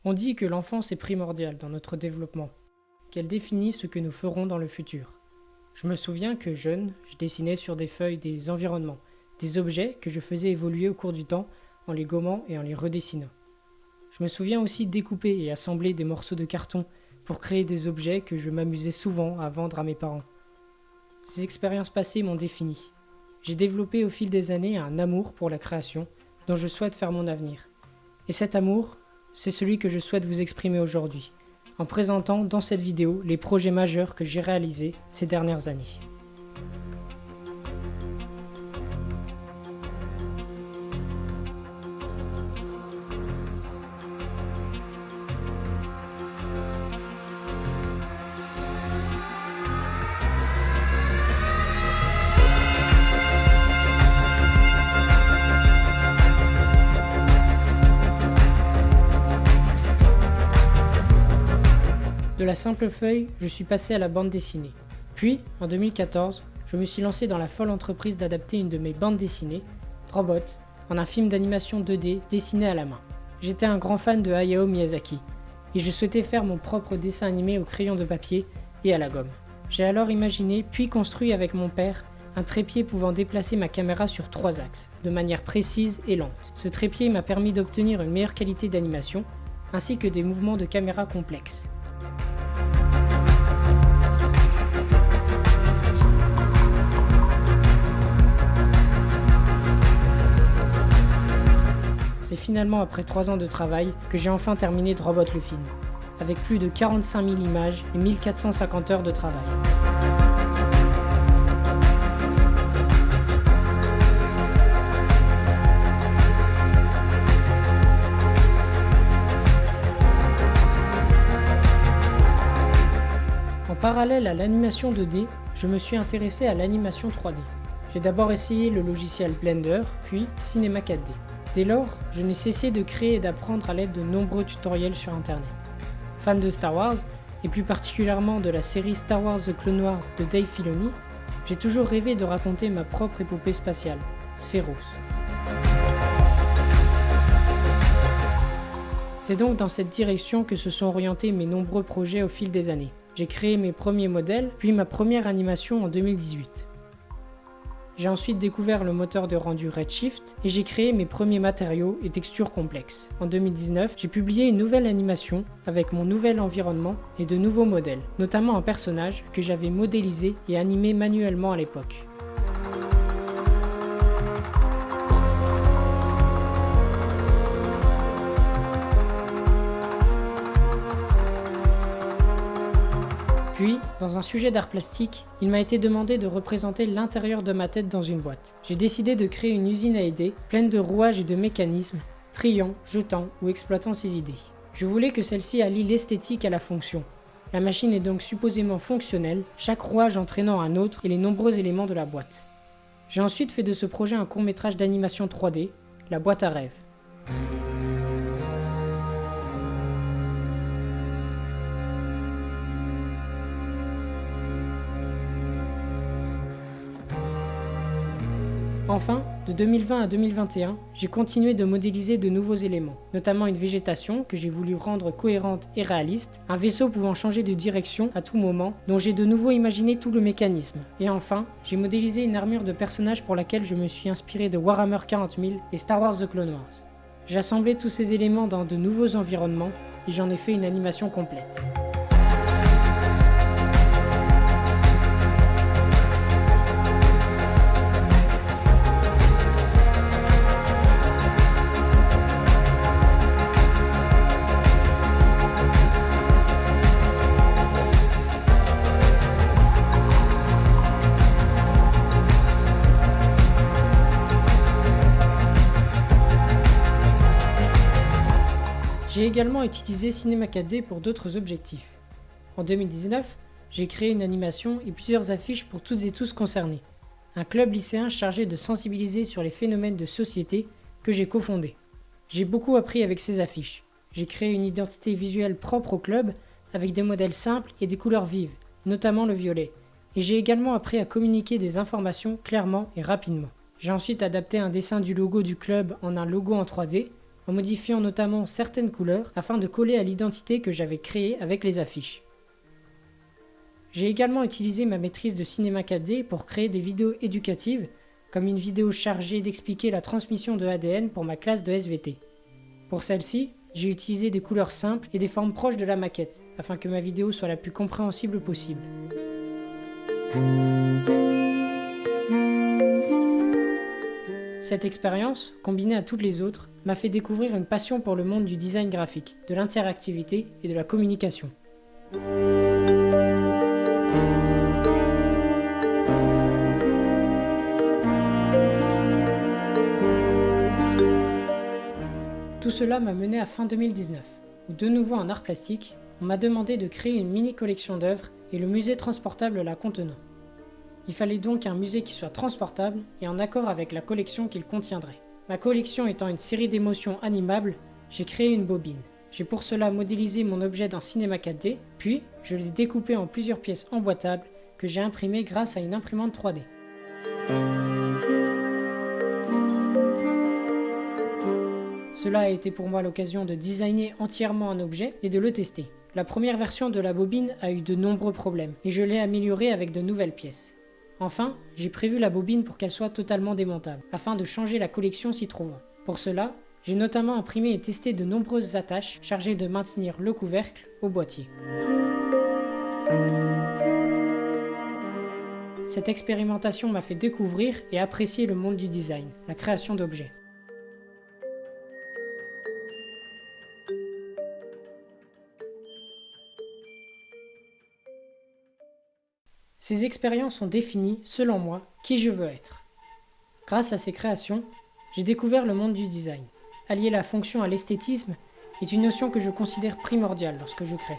On dit que l'enfance est primordiale dans notre développement, qu'elle définit ce que nous ferons dans le futur. Je me souviens que jeune, je dessinais sur des feuilles des environnements, des objets que je faisais évoluer au cours du temps en les gommant et en les redessinant. Je me souviens aussi découper et assembler des morceaux de carton pour créer des objets que je m'amusais souvent à vendre à mes parents. Ces expériences passées m'ont défini. J'ai développé au fil des années un amour pour la création dont je souhaite faire mon avenir. Et cet amour, c'est celui que je souhaite vous exprimer aujourd'hui, en présentant dans cette vidéo les projets majeurs que j'ai réalisés ces dernières années. De la simple feuille, je suis passé à la bande dessinée. Puis, en 2014, je me suis lancé dans la folle entreprise d'adapter une de mes bandes dessinées, Robot, en un film d'animation 2D dessiné à la main. J'étais un grand fan de Hayao Miyazaki, et je souhaitais faire mon propre dessin animé au crayon de papier et à la gomme. J'ai alors imaginé, puis construit avec mon père, un trépied pouvant déplacer ma caméra sur 3 axes, de manière précise et lente. Ce trépied m'a permis d'obtenir une meilleure qualité d'animation, ainsi que des mouvements de caméra complexes. C'est finalement après 3 ans de travail que j'ai enfin terminé de Robot le film, avec plus de 45 000 images et 1450 heures de travail. En parallèle à l'animation 2D, je me suis intéressé à l'animation 3D. J'ai d'abord essayé le logiciel Blender, puis Cinema 4D. Dès lors, je n'ai cessé de créer et d'apprendre à l'aide de nombreux tutoriels sur internet. Fan de Star Wars, et plus particulièrement de la série Star Wars The Clone Wars de Dave Filoni, j'ai toujours rêvé de raconter ma propre épopée spatiale, Sphéros. C'est donc dans cette direction que se sont orientés mes nombreux projets au fil des années. J'ai créé mes premiers modèles, puis ma première animation en 2018. J'ai ensuite découvert le moteur de rendu Redshift et j'ai créé mes premiers matériaux et textures complexes. En 2019, j'ai publié une nouvelle animation avec mon nouvel environnement et de nouveaux modèles, notamment un personnage que j'avais modélisé et animé manuellement à l'époque. Puis, dans un sujet d'art plastique, il m'a été demandé de représenter l'intérieur de ma tête dans une boîte. J'ai décidé de créer une usine à idées, pleine de rouages et de mécanismes, triant, jetant ou exploitant ses idées. Je voulais que celle-ci allie l'esthétique à la fonction. La machine est donc supposément fonctionnelle, chaque rouage entraînant un autre et les nombreux éléments de la boîte. J'ai ensuite fait de ce projet un court-métrage d'animation 3D, La boîte à rêves. Enfin, de 2020 à 2021, j'ai continué de modéliser de nouveaux éléments, notamment une végétation que j'ai voulu rendre cohérente et réaliste, un vaisseau pouvant changer de direction à tout moment, dont j'ai de nouveau imaginé tout le mécanisme. Et enfin, j'ai modélisé une armure de personnage pour laquelle je me suis inspiré de Warhammer 40 000 et Star Wars The Clone Wars. J'ai assemblé tous ces éléments dans de nouveaux environnements et j'en ai fait une animation complète. J'ai également utilisé Cinema 4D pour d'autres objectifs. En 2019, j'ai créé une animation et plusieurs affiches pour toutes et tous concernés. Un club lycéen chargé de sensibiliser sur les phénomènes de société que j'ai cofondé. J'ai beaucoup appris avec ces affiches. J'ai créé une identité visuelle propre au club avec des modèles simples et des couleurs vives, notamment le violet. Et j'ai également appris à communiquer des informations clairement et rapidement. J'ai ensuite adapté un dessin du logo du club en un logo en 3D, en modifiant notamment certaines couleurs afin de coller à l'identité que j'avais créée avec les affiches. J'ai également utilisé ma maîtrise de cinéma 4D pour créer des vidéos éducatives, comme une vidéo chargée d'expliquer la transmission de ADN pour ma classe de SVT. Pour celle-ci, j'ai utilisé des couleurs simples et des formes proches de la maquette, afin que ma vidéo soit la plus compréhensible possible. Cette expérience, combinée à toutes les autres, m'a fait découvrir une passion pour le monde du design graphique, de l'interactivité et de la communication. Tout cela m'a mené à fin 2019, où de nouveau en art plastique, on m'a demandé de créer une mini-collection d'œuvres et le musée transportable la contenant. Il fallait donc un musée qui soit transportable et en accord avec la collection qu'il contiendrait. Ma collection étant une série d'émotions animables, j'ai créé une bobine. J'ai pour cela modélisé mon objet dans Cinema 4D, puis je l'ai découpé en plusieurs pièces emboîtables que j'ai imprimées grâce à une imprimante 3D. Cela a été pour moi l'occasion de designer entièrement un objet et de le tester. La première version de la bobine a eu de nombreux problèmes et je l'ai améliorée avec de nouvelles pièces. Enfin, j'ai prévu la bobine pour qu'elle soit totalement démontable, afin de changer la collection s'y trouvant. Pour cela, j'ai notamment imprimé et testé de nombreuses attaches chargées de maintenir le couvercle au boîtier. Cette expérimentation m'a fait découvrir et apprécier le monde du design, la création d'objets. Ces expériences ont défini, selon moi, qui je veux être. Grâce à ces créations, j'ai découvert le monde du design. Allier la fonction à l'esthétisme est une notion que je considère primordiale lorsque je crée.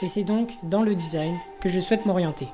Et c'est donc dans le design que je souhaite m'orienter.